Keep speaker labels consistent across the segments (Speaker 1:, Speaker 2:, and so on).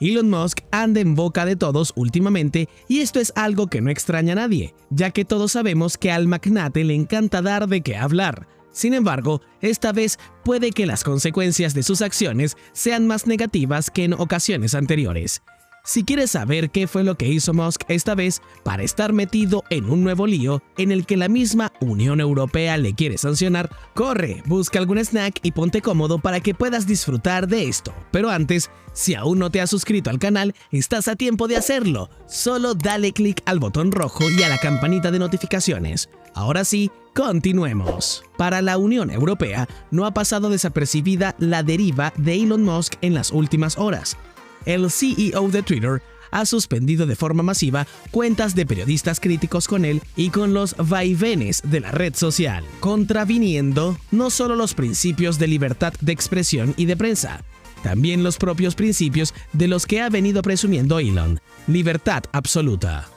Speaker 1: Elon Musk anda en boca de todos últimamente y esto es algo que no extraña a nadie, ya que todos sabemos que al magnate le encanta dar de qué hablar. Sin embargo, esta vez puede que las consecuencias de sus acciones sean más negativas que en ocasiones anteriores. Si quieres saber qué fue lo que hizo Musk esta vez para estar metido en un nuevo lío en el que la misma Unión Europea le quiere sancionar, corre, busca algún snack y ponte cómodo para que puedas disfrutar de esto. Pero antes, si aún no te has suscrito al canal, estás a tiempo de hacerlo. Solo dale clic al botón rojo y a la campanita de notificaciones. Ahora sí, continuemos. Para la Unión Europea, no ha pasado desapercibida la deriva de Elon Musk en las últimas horas. El CEO de Twitter ha suspendido de forma masiva cuentas de periodistas críticos con él y con los vaivenes de la red social, contraviniendo no solo los principios de libertad de expresión y de prensa, también los propios principios de los que ha venido presumiendo Elon: libertad absoluta.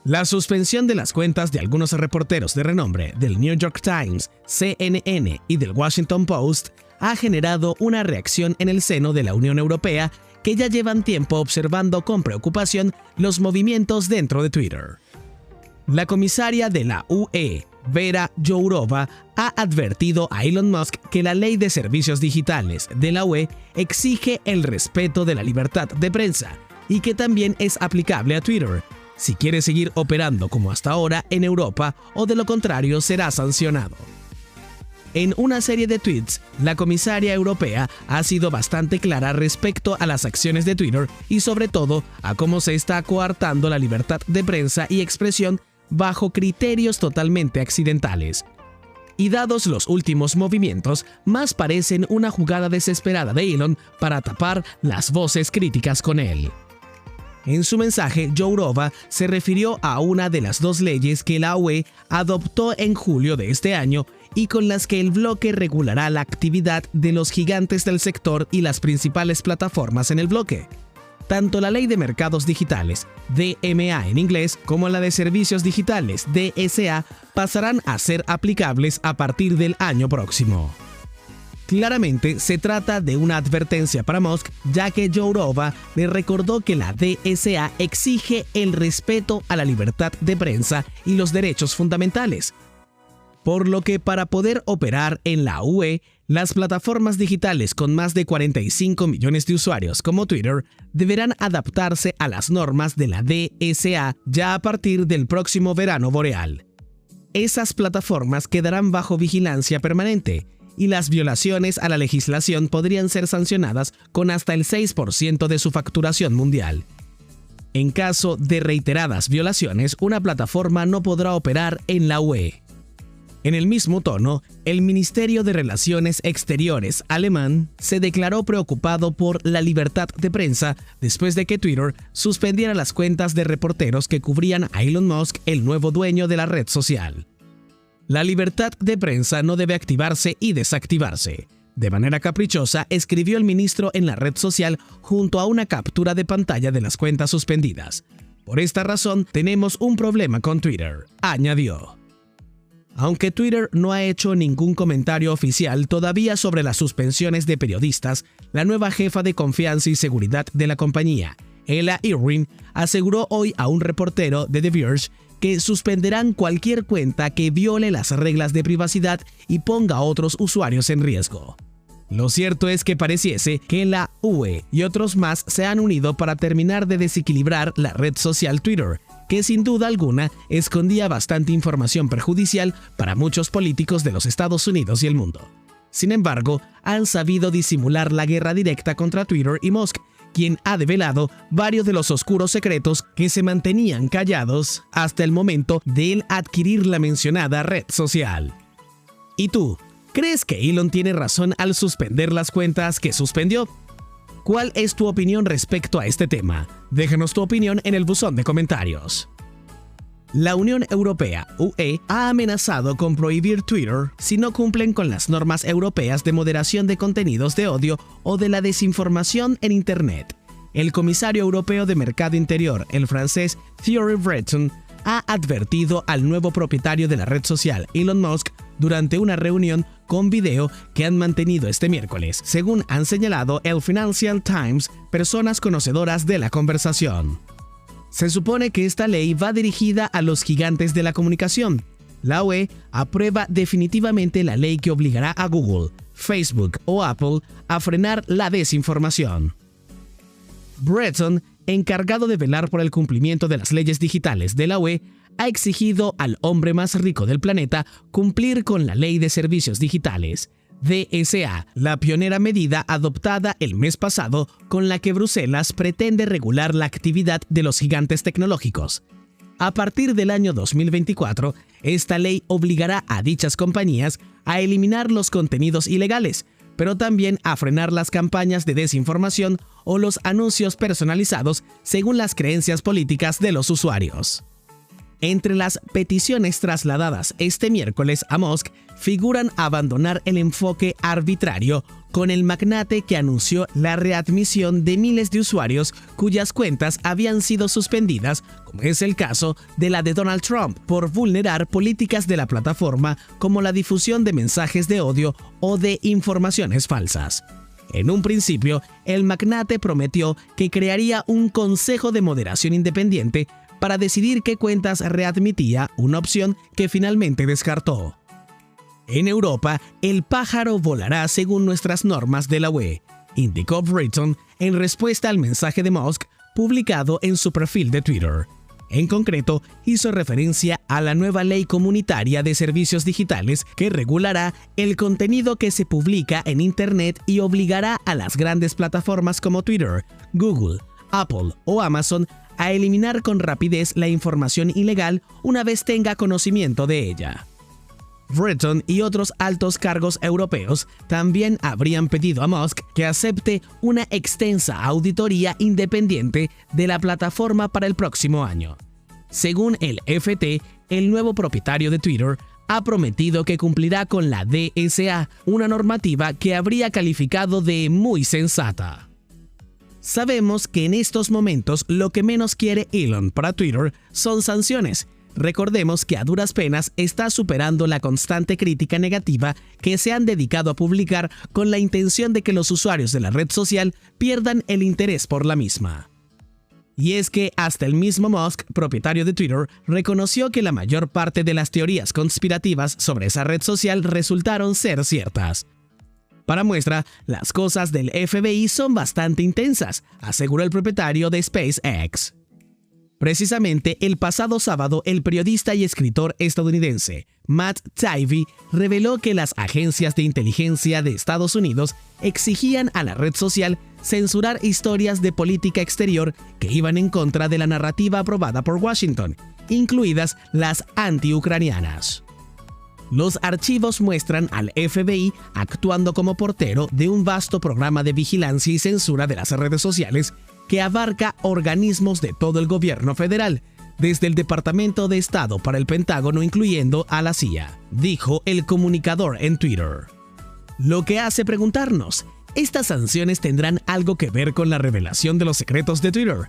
Speaker 1: La suspensión de las cuentas de algunos reporteros de renombre del New York Times, CNN y del Washington Post ha generado una reacción en el seno de la Unión Europea, que ya llevan tiempo observando con preocupación los movimientos dentro de Twitter. La comisaria de la UE, Vera Jourova, ha advertido a Elon Musk que la Ley de Servicios Digitales de la UE exige el respeto de la libertad de prensa y que también es aplicable a Twitter, si quiere seguir operando como hasta ahora en Europa, o de lo contrario será sancionado. En una serie de tweets, la comisaria europea ha sido bastante clara respecto a las acciones de Twitter y sobre todo a cómo se está coartando la libertad de prensa y expresión bajo criterios totalmente accidentales. Y dados los últimos movimientos, más parecen una jugada desesperada de Elon para tapar las voces críticas con él. En su mensaje, Jourova se refirió a una de las dos leyes que la UE adoptó en julio de este año y con las que el bloque regulará la actividad de los gigantes del sector y las principales plataformas en el bloque. Tanto la Ley de Mercados Digitales, DMA en inglés, como la de Servicios Digitales, DSA, pasarán a ser aplicables a partir del año próximo. Claramente se trata de una advertencia para Musk, ya que Jourova le recordó que la DSA exige el respeto a la libertad de prensa y los derechos fundamentales, por lo que para poder operar en la UE, las plataformas digitales con más de 45 millones de usuarios como Twitter deberán adaptarse a las normas de la DSA ya a partir del próximo verano boreal. Esas plataformas quedarán bajo vigilancia permanente, y las violaciones a la legislación podrían ser sancionadas con hasta el 6% de su facturación mundial. En caso de reiteradas violaciones, una plataforma no podrá operar en la UE. En el mismo tono, el Ministerio de Relaciones Exteriores alemán se declaró preocupado por la libertad de prensa después de que Twitter suspendiera las cuentas de reporteros que cubrían a Elon Musk, el nuevo dueño de la red social. La libertad de prensa no debe activarse y desactivarse. De manera caprichosa, escribió el ministro en la red social junto a una captura de pantalla de las cuentas suspendidas. Por esta razón, tenemos un problema con Twitter, añadió. Aunque Twitter no ha hecho ningún comentario oficial todavía sobre las suspensiones de periodistas, la nueva jefa de confianza y seguridad de la compañía, Ella Irwin, aseguró hoy a un reportero de The Verge que suspenderán cualquier cuenta que viole las reglas de privacidad y ponga a otros usuarios en riesgo. Lo cierto es que pareciese que la UE y otros más se han unido para terminar de desequilibrar la red social Twitter, que sin duda alguna escondía bastante información perjudicial para muchos políticos de los Estados Unidos y el mundo. Sin embargo, han sabido disimular la guerra directa contra Twitter y Musk, quien ha develado varios de los oscuros secretos que se mantenían callados hasta el momento de él adquirir la mencionada red social. ¿Y tú? ¿Crees que Elon tiene razón al suspender las cuentas que suspendió? ¿Cuál es tu opinión respecto a este tema? Déjanos tu opinión en el buzón de comentarios. La Unión Europea, UE, ha amenazado con prohibir Twitter si no cumplen con las normas europeas de moderación de contenidos de odio o de la desinformación en Internet. El comisario europeo de Mercado Interior, el francés Thierry Breton, ha advertido al nuevo propietario de la red social, Elon Musk, durante una reunión con video que han mantenido este miércoles, según han señalado el Financial Times, personas conocedoras de la conversación. Se supone que esta ley va dirigida a los gigantes de la comunicación. La UE aprueba definitivamente la ley que obligará a Google, Facebook o Apple a frenar la desinformación. Breton, encargado de velar por el cumplimiento de las leyes digitales de la UE, ha exigido al hombre más rico del planeta cumplir con la Ley de Servicios Digitales, DSA, la pionera medida adoptada el mes pasado con la que Bruselas pretende regular la actividad de los gigantes tecnológicos. A partir del año 2024, esta ley obligará a dichas compañías a eliminar los contenidos ilegales, pero también a frenar las campañas de desinformación o los anuncios personalizados según las creencias políticas de los usuarios. Entre las peticiones trasladadas este miércoles a Musk figuran abandonar el enfoque arbitrario con el magnate que anunció la readmisión de miles de usuarios cuyas cuentas habían sido suspendidas, como es el caso de la de Donald Trump, por vulnerar políticas de la plataforma como la difusión de mensajes de odio o de informaciones falsas. En un principio, el magnate prometió que crearía un consejo de moderación independiente para decidir qué cuentas readmitía, una opción que finalmente descartó. En Europa, el pájaro volará según nuestras normas de la UE, indicó Breton en respuesta al mensaje de Musk publicado en su perfil de Twitter. En concreto, hizo referencia a la nueva ley comunitaria de servicios digitales que regulará el contenido que se publica en Internet y obligará a las grandes plataformas como Twitter, Google, Apple o Amazon a eliminar con rapidez la información ilegal una vez tenga conocimiento de ella. Breton y otros altos cargos europeos también habrían pedido a Musk que acepte una extensa auditoría independiente de la plataforma para el próximo año. Según el FT, el nuevo propietario de Twitter ha prometido que cumplirá con la DSA, una normativa que habría calificado de muy sensata. Sabemos que en estos momentos lo que menos quiere Elon para Twitter son sanciones. Recordemos que a duras penas está superando la constante crítica negativa que se han dedicado a publicar con la intención de que los usuarios de la red social pierdan el interés por la misma. Y es que hasta el mismo Musk, propietario de Twitter, reconoció que la mayor parte de las teorías conspirativas sobre esa red social resultaron ser ciertas. Para muestra, las cosas del FBI son bastante intensas, aseguró el propietario de SpaceX. Precisamente el pasado sábado, el periodista y escritor estadounidense Matt Taibbi reveló que las agencias de inteligencia de Estados Unidos exigían a la red social censurar historias de política exterior que iban en contra de la narrativa aprobada por Washington, incluidas las anti-ucranianas. Los archivos muestran al FBI actuando como portero de un vasto programa de vigilancia y censura de las redes sociales que abarca organismos de todo el gobierno federal, desde el Departamento de Estado para el Pentágono incluyendo a la CIA, dijo el comunicador en Twitter. Lo que hace preguntarnos, ¿estas sanciones tendrán algo que ver con la revelación de los secretos de Twitter?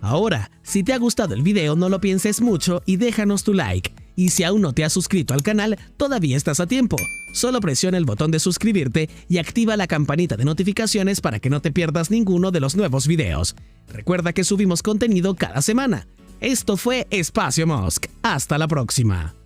Speaker 1: Ahora, si te ha gustado el video, no lo pienses mucho y déjanos tu like. Y si aún no te has suscrito al canal, todavía estás a tiempo. Solo presiona el botón de suscribirte y activa la campanita de notificaciones para que no te pierdas ninguno de los nuevos videos. Recuerda que subimos contenido cada semana. Esto fue Espacio Musk. Hasta la próxima.